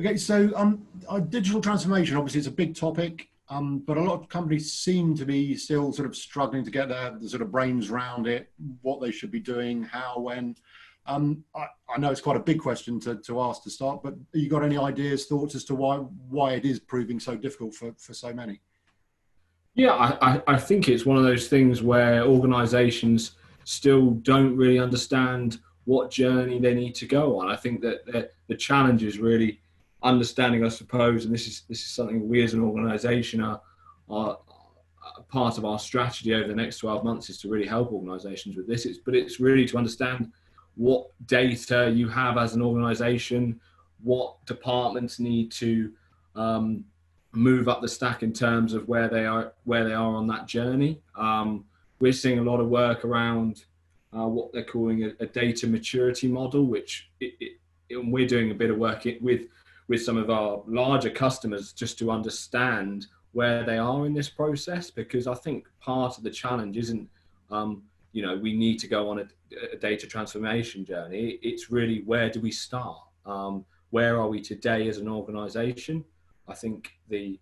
Okay, so digital transformation, obviously it's a big topic, but a lot of companies seem to be still sort of struggling to get the sort of brains around it, what they should be doing, how, when. I know it's quite a big question to ask to start, but you got any ideas, thoughts as to why it is proving so difficult for so many? Yeah, I think it's one of those things where organizations still don't really understand what journey they need to go on. I think that the challenge is really understanding, I suppose, and this is something we as an organization are part of our strategy over the next 12 months is to really help organizations with this. But it's really to understand what data you have as an organization, what departments need to move up the stack in terms of where they are on that journey. We're seeing a lot of work around what they're calling a data maturity model, which and we're doing a bit of work with some of our larger customers just to understand where they are in this process, because I think part of the challenge isn't we need to go on a data transformation journey. It's really, where do we start? Where are we today as an organization? I think the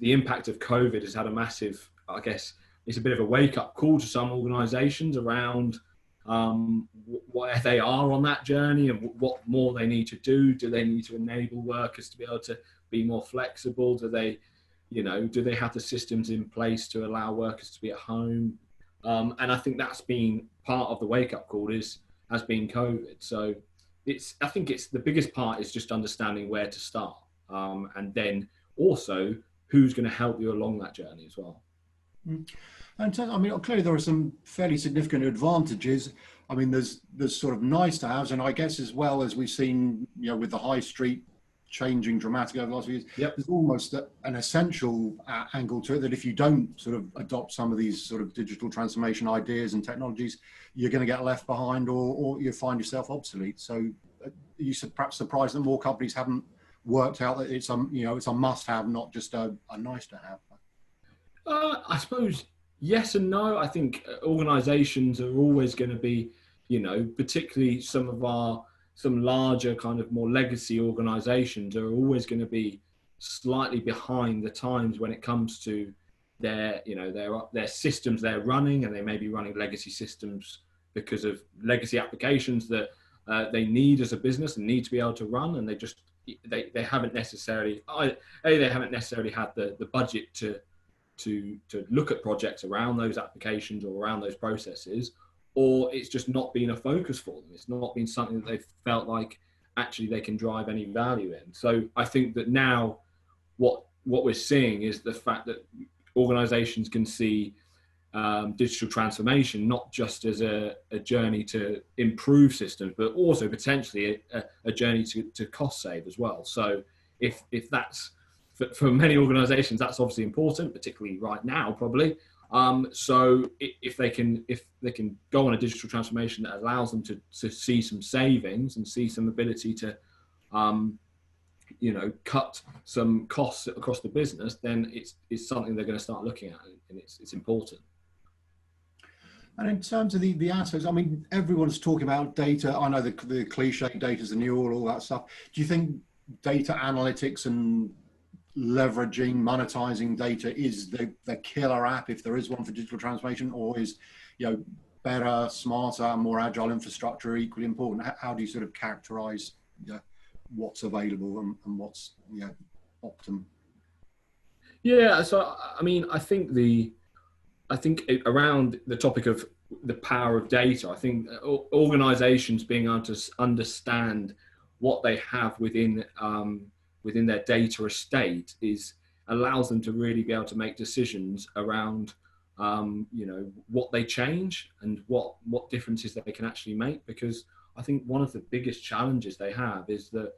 impact of COVID has had a massive, I guess, it's a bit of a wake-up call to some organizations around where they are on that journey and what more they need to do. Do they need to enable workers to be able to be more flexible? Do they have the systems in place to allow workers to be at home? And I think that's been part of the wake-up call has been COVID. So I think it's the biggest part is just understanding where to start. And then also who's going to help you along that journey as well. And so, I mean, clearly there are some fairly significant advantages. I mean, there's sort of nice to haves, and I guess as well as we've seen, with the high street changing dramatically over the last few years, yep. There's almost an essential angle to it that if you don't sort of adopt some of these sort of digital transformation ideas and technologies, you're going to get left behind or you find yourself obsolete. So you perhaps surprised that more companies haven't worked out that it's a must-have, not just a nice-to-have. I suppose yes and no. I think organisations are always going to be, particularly some larger kind of more legacy organisations are always going to be slightly behind the times when it comes to their systems they're running, and they may be running legacy systems because of legacy applications that they need as a business and need to be able to run, and they haven't necessarily had the budget to look at projects around those applications or around those processes, or it's just not been a focus for them. It's not been something that they've felt like actually they can drive any value in. So I think that now what we're seeing is the fact that organizations can see digital transformation not just as a journey to improve systems, but also potentially a journey to cost save as well. So if that's for many organizations, that's obviously important, particularly right now, probably. So if they can go on a digital transformation that allows them to see some savings and see some ability to cut some costs across the business, then it's something they're going to start looking at, and it's important. And in terms of the aspects, I mean, everyone's talking about data. I know the cliche, data's the new oil, all that stuff. Do you think data analytics and leveraging, monetizing data is the killer app, if there is one, for digital transformation, or is better, smarter, more agile infrastructure equally important? How do you sort of characterize what's available and what's optimum? Yeah, so I mean, I think around the topic of the power of data, I think organizations being able to understand what they have within their data estate allows them to really be able to make decisions around what they change and what differences they can actually make. Because I think one of the biggest challenges they have is that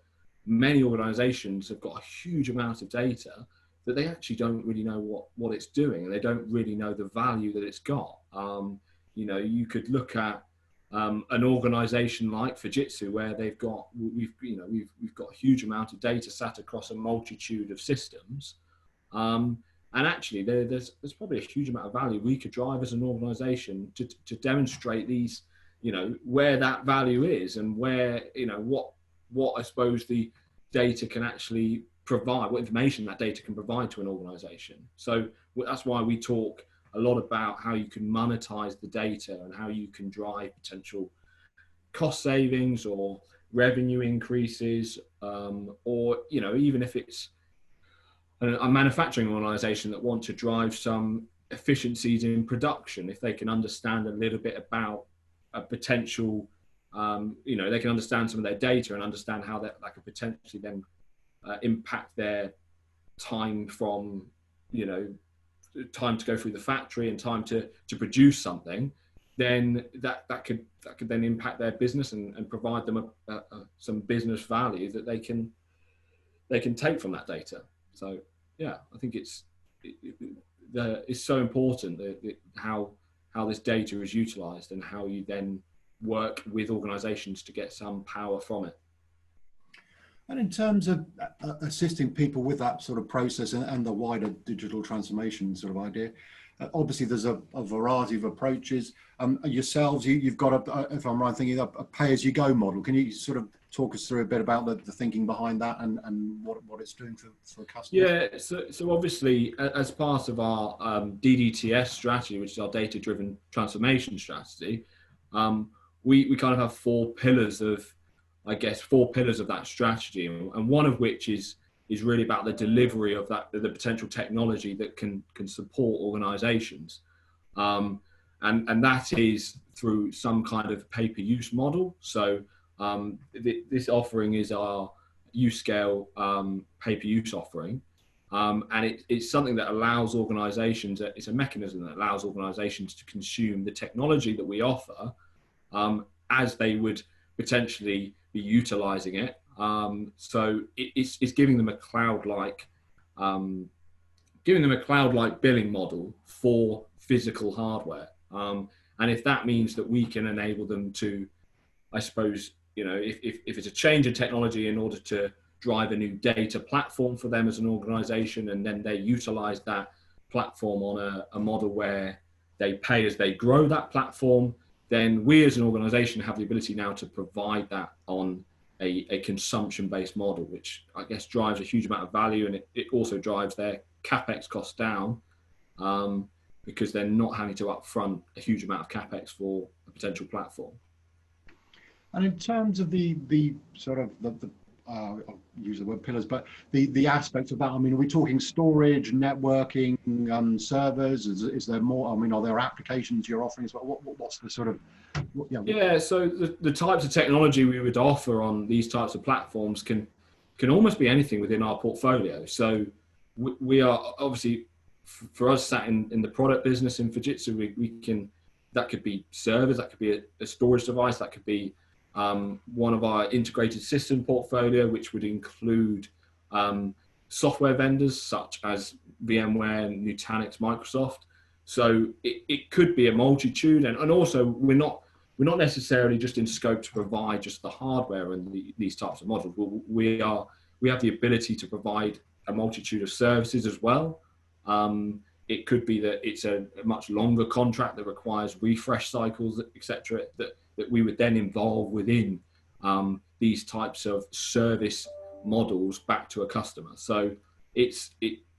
many organizations have got a huge amount of data that they actually don't really know what it's doing, and they don't really know the value that it's got. You could look at an organization like Fujitsu, where we've got a huge amount of data sat across a multitude of systems, and actually there's probably a huge amount of value we could drive as an organization to demonstrate these, where that value is, and where what I suppose the data can actually provide, what information that data can provide to an organization. So that's why we talk a lot about how you can monetize the data and how you can drive potential cost savings or revenue increases, or even if it's a manufacturing organization that want to drive some efficiencies in production, if they can understand a little bit about a potential, they can understand some of their data and understand how that could potentially then impact their time from, time to go through the factory and time to produce something, then that could then impact their business and provide them some business value that they can take from that data. So yeah, I think it's so important that how this data is utilized and how you then work with organizations to get some power from it. And in terms of assisting people with that sort of process and the wider digital transformation sort of idea, obviously there's a variety of approaches. Yourselves, you've got if I'm right thinking, a pay-as-you-go model. Can you sort of talk us through a bit about the thinking behind that and what it's doing for customers? Yeah, so obviously as part of our DDTS strategy, which is our data-driven transformation strategy, we kind of have four pillars of that strategy, and one of which is really about the delivery of the potential technology that can support organizations. And that is through some kind of pay-per-use model. So this offering is our use-scale pay-per-use offering. And it's something that allows organizations, it's a mechanism that allows organizations to consume the technology that we offer as they would potentially be utilizing it. So it's giving them a cloud-like billing model for physical hardware. And if that means that we can enable them to, I suppose, if it's a change in technology in order to drive a new data platform for them as an organization, and then they utilize that platform on a model where they pay as they grow that platform, then we as an organization have the ability now to provide that on a consumption-based model, which I guess drives a huge amount of value, and it also drives their CapEx costs down, because they're not having to upfront a huge amount of CapEx for a potential platform. And in terms of the sort of I'll use the word pillars, but the aspects of that, I mean, are we talking storage, networking, servers? Is there more? I mean, are there applications you're offering as well? What's the sort of? Yeah, so the types of technology we would offer on these types of platforms can almost be anything within our portfolio. So we are obviously, for us sat in the product business in Fujitsu, we can, that could be servers, that could be a storage device, that could be one of our integrated system portfolio, which would include software vendors such as VMware, Nutanix, Microsoft. So it could be a multitude, and also we're not necessarily just in scope to provide just the hardware and these types of modules. We have the ability to provide a multitude of services as well. It could be that it's a much longer contract that requires refresh cycles, etc., that we would then involve within these types of service models back to a customer. So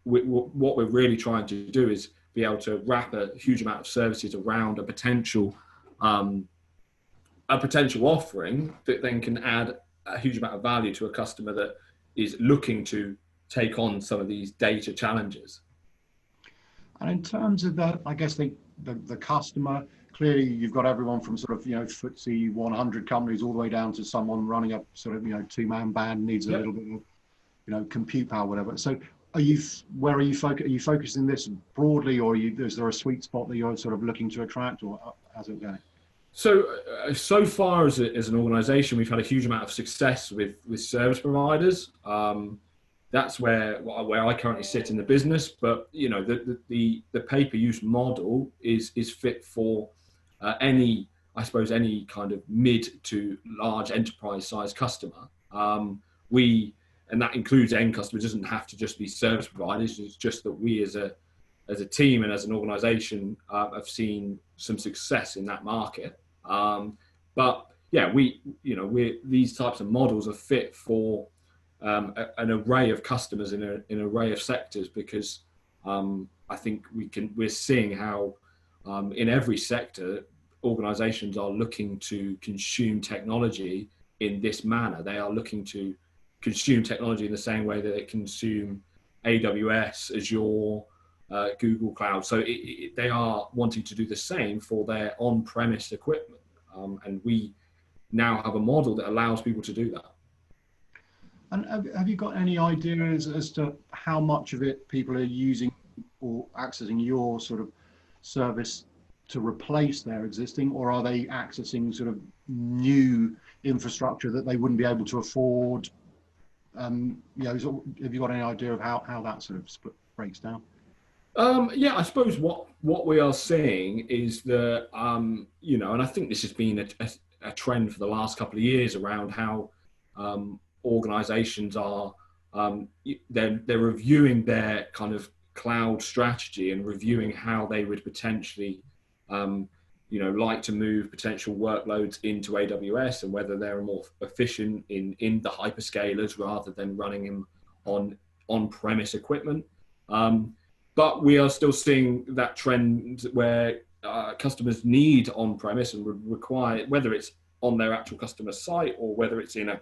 what we're really trying to do is be able to wrap a huge amount of services around a potential offering that then can add a huge amount of value to a customer that is looking to take on some of these data challenges. And in terms of that, I guess the customer, clearly you've got everyone from sort of, FTSE 100 companies all the way down to someone running a sort of, two-man band, needs a little bit of, compute power, whatever. So are you focusing this broadly, or is there a sweet spot that you're sort of looking to attract, or how's it going? So far as an organization, we've had a huge amount of success with service providers. That's where I currently sit in the business, but the pay-per-use model is fit for any kind of mid to large enterprise size customer. And that includes end customers. It doesn't have to just be service providers. It's just that we as a team and as an organization have seen some success in that market. But yeah, these types of models are fit for an array of customers in an array of sectors, because I think we're seeing how in every sector organizations are looking to consume technology in this manner. They are looking to consume technology in the same way that they consume AWS, Azure, Google Cloud. So they are wanting to do the same for their on-premise equipment. And we now have a model that allows people to do that. And have you got any ideas as to how much of it people are using or accessing your sort of service to replace their existing, or are they accessing sort of new infrastructure that they wouldn't be able to afford? You know, have you got any idea of how that sort of split breaks down? Yeah, I suppose what we are seeing is that, you know, and I think this has been a trend for the last couple of years around how organizations are, they're reviewing their kind of cloud strategy and reviewing how they would potentially, you know, like to move potential workloads into AWS, and whether they're more efficient in the hyperscalers rather than running them on-premise equipment. But we are still seeing that trend where customers need on-premise and would require, whether it's on their actual customer site or whether it's in a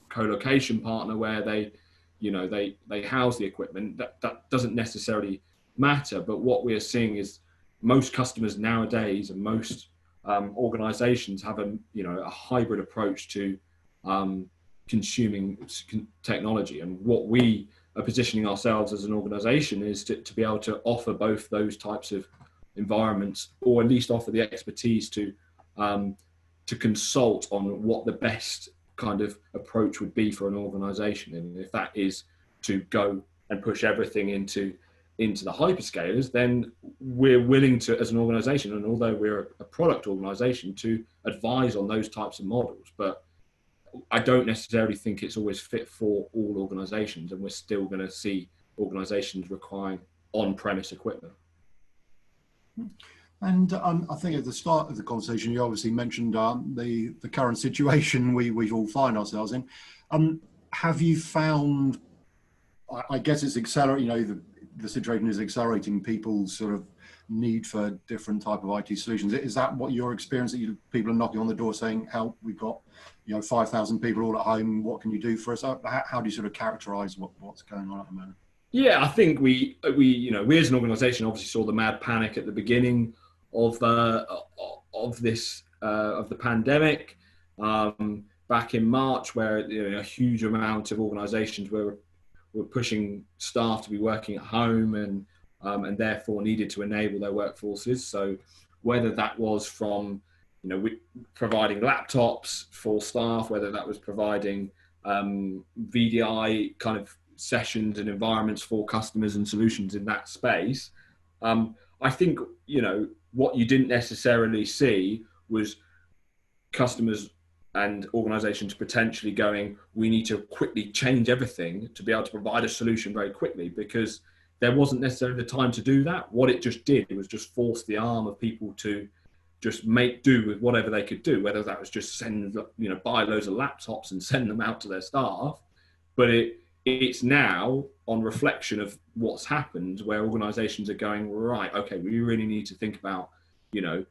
co-location partner where they, you know, they house the equipment. That doesn't necessarily matter. But what we are seeing is most customers nowadays and most organizations have a hybrid approach to consuming technology. And what we are positioning ourselves as an organization is to be able to offer both those types of environments, or at least offer the expertise to consult on what the best kind of approach would be for an organization. And if that is to go and push everything into the hyperscalers, then we're willing to, as an organization, and although we're a product organization, to advise on those types of models. But I don't necessarily think it's always fit for all organizations, and we're still going to see organizations requiring on-premise equipment. And I think at the start of the conversation, you obviously mentioned the current situation we all find ourselves in. Have you found, I guess it's accelerating, you know, the situation is accelerating people's sort of need for different type of IT solutions. Is that what your experience, that people are knocking on the door saying, help, we've got, you know, 5,000 people all at home, what can you do for us? How do you sort of characterize what's going on at the moment? Yeah, I think we you know, we as an organization obviously saw the mad panic at the beginning of this of the pandemic back in March, where, you know, a huge amount of organizations were pushing staff to be working at home, and therefore needed to enable their workforces. So whether that was from, you know, providing laptops for staff, whether that was providing VDI kind of sessions and environments for customers and solutions in that space, I think, you know, what you didn't necessarily see was customers and organizations potentially going, we need to quickly change everything to be able to provide a solution very quickly, because there wasn't necessarily the time to do that. What it just did, it was just force the arm of people to just make do with whatever they could do, whether that was just buy loads of laptops and send them out to their staff. But it's now, on reflection of what's happened, where organizations are going, right, okay, we really need to think about, you know,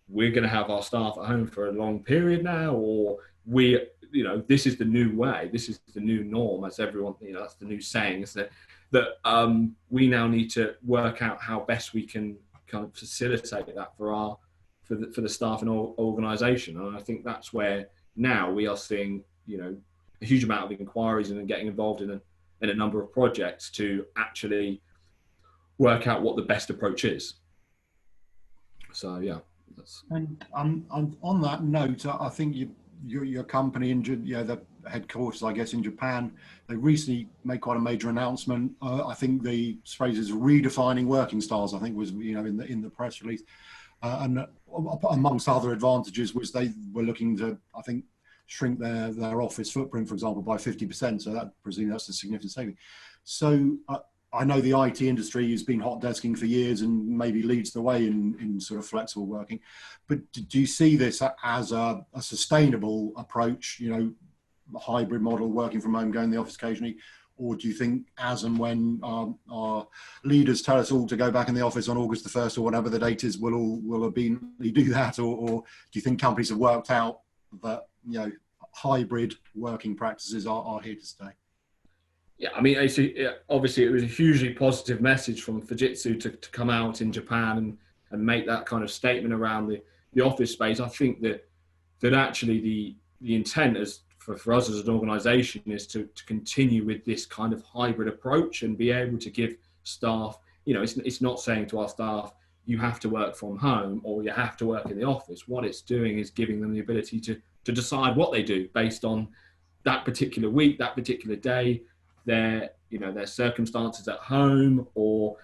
we're going to have our staff at home for a long period now, or this is the new way, this is the new norm, as everyone, you know, that's the new saying, is that we now need to work out how best we can kind of facilitate that for the staff and organization. And I think that's where now we are seeing, you know, a huge amount of inquiries and getting involved in a number of projects to actually work out what the best approach is. So yeah. And on that note, I think your company in, you know, the headquarters, I guess, in Japan, they recently made quite a major announcement. I think the phrase is redefining working styles, I think was, you know, in the press release. And amongst other advantages was they were looking to, I think, shrink their office footprint, for example, by 50%. So that, presumably, that's a significant saving. So I know the IT industry has been hot desking for years and maybe leads the way in sort of flexible working. But do you see this as a sustainable approach, you know, hybrid model, working from home, going to the office occasionally? Or do you think as and when our leaders tell us all to go back in the office on August the 1st or whatever the date is, will obediently do that? Or do you think companies have worked out that, you know, hybrid working practices are here to stay? Yeah, I mean, obviously it was a hugely positive message from Fujitsu to come out in Japan and make that kind of statement around the office space. I think that actually the intent is for us as an organisation is to continue with this kind of hybrid approach and be able to give staff, you know, it's not saying to our staff, you have to work from home or you have to work in the office. What it's doing is giving them the ability to decide what they do based on that particular week, that particular day, their circumstances at home, or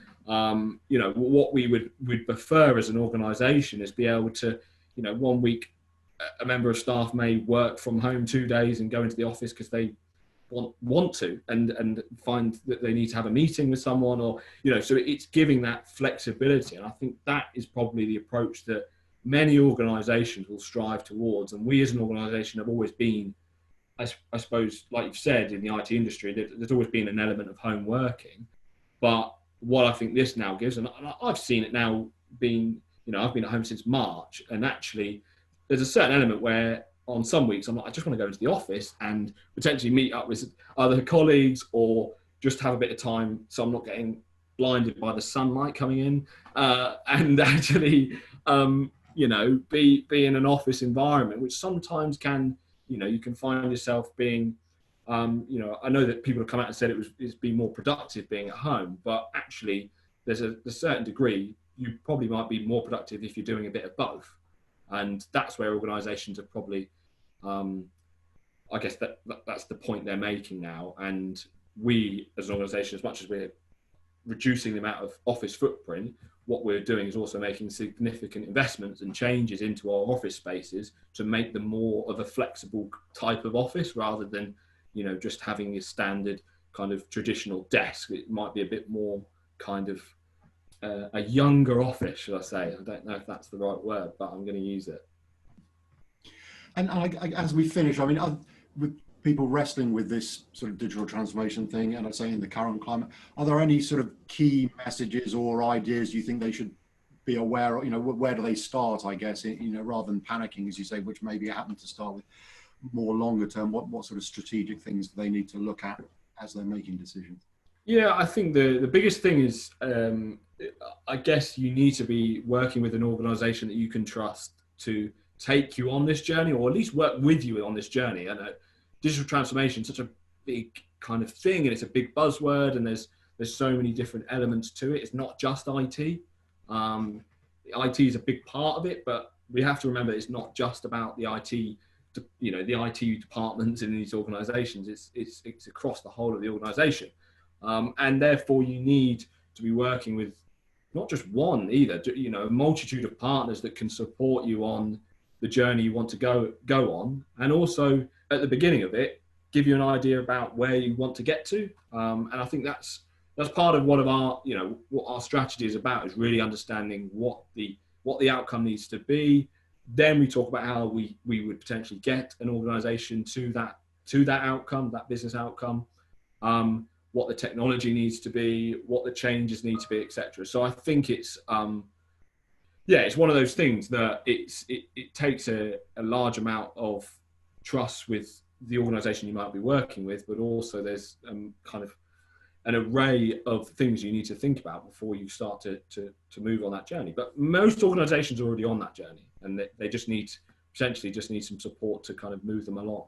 you know, what we'd prefer as an organisation is be able to, you know, 1 week a member of staff may work from home 2 days and go into the office because they want to and find that they need to have a meeting with someone, or, you know, so it's giving that flexibility. And I think that is probably the approach that many organisations will strive towards. And we as an organisation have always been, I suppose, like you've said, in the IT industry, there's always been an element of home working. But what I think this now gives, and I've seen it now being, you know, I've been at home since March, and actually there's a certain element where on some weeks I'm like, I just want to go into the office and potentially meet up with other colleagues or just have a bit of time so I'm not getting blinded by the sunlight coming in, and actually, you know, be in an office environment, which sometimes can, you know, you can find yourself being, you know, I know that people have come out and said it's been more productive being at home, but actually there's a certain degree you probably might be more productive if you're doing a bit of both. And that's where organisations are probably, I guess that's the point they're making now. And we as an organisation, as much as we're reducing the amount of office footprint, what we're doing is also making significant investments and changes into our office spaces to make them more of a flexible type of office rather than, you know, just having a standard kind of traditional desk. It might be a bit more kind of a younger office, should I say. I don't know if that's the right word, but I'm going to use it. And as we finish, I mean, with people wrestling with this sort of digital transformation thing, and I'd say in the current climate, are there any sort of key messages or ideas you think they should be aware of? You know, where do they start, I guess, you know, rather than panicking, as you say, which maybe happen to start with more longer term, what sort of strategic things do they need to look at as they're making decisions? Yeah, I think the biggest thing is, I guess you need to be working with an organisation that you can trust to take you on this journey, or at least work with you on this journey. I know digital transformation is such a big kind of thing, and it's a big buzzword, and there's so many different elements to it. It's not just IT. IT is a big part of it, but we have to remember it's not just about the IT. You know, the IT departments in these organisations. It's across the whole of the organisation, and therefore you need to be working with not just one either. You know, a multitude of partners that can support you on the journey you want to go on, and also at the beginning of it, give you an idea about where you want to get to. And I think that's part of what our strategy is about, is really understanding what the outcome needs to be. Then we talk about how we would potentially get an organisation to that outcome, that business outcome, what the technology needs to be, what the changes need to be, etc. So I think it's it's one of those things that it takes a large amount of trust with the organisation you might be working with, but also there's kind of an array of things you need to think about before you start to move on that journey. But most organisations are already on that journey, and they just need some support to kind of move them along.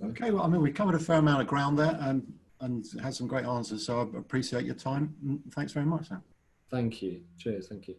Okay, well, I mean, we covered a fair amount of ground there and had some great answers, so I appreciate your time. Thanks very much, Sam. Thank you. Cheers. Thank you.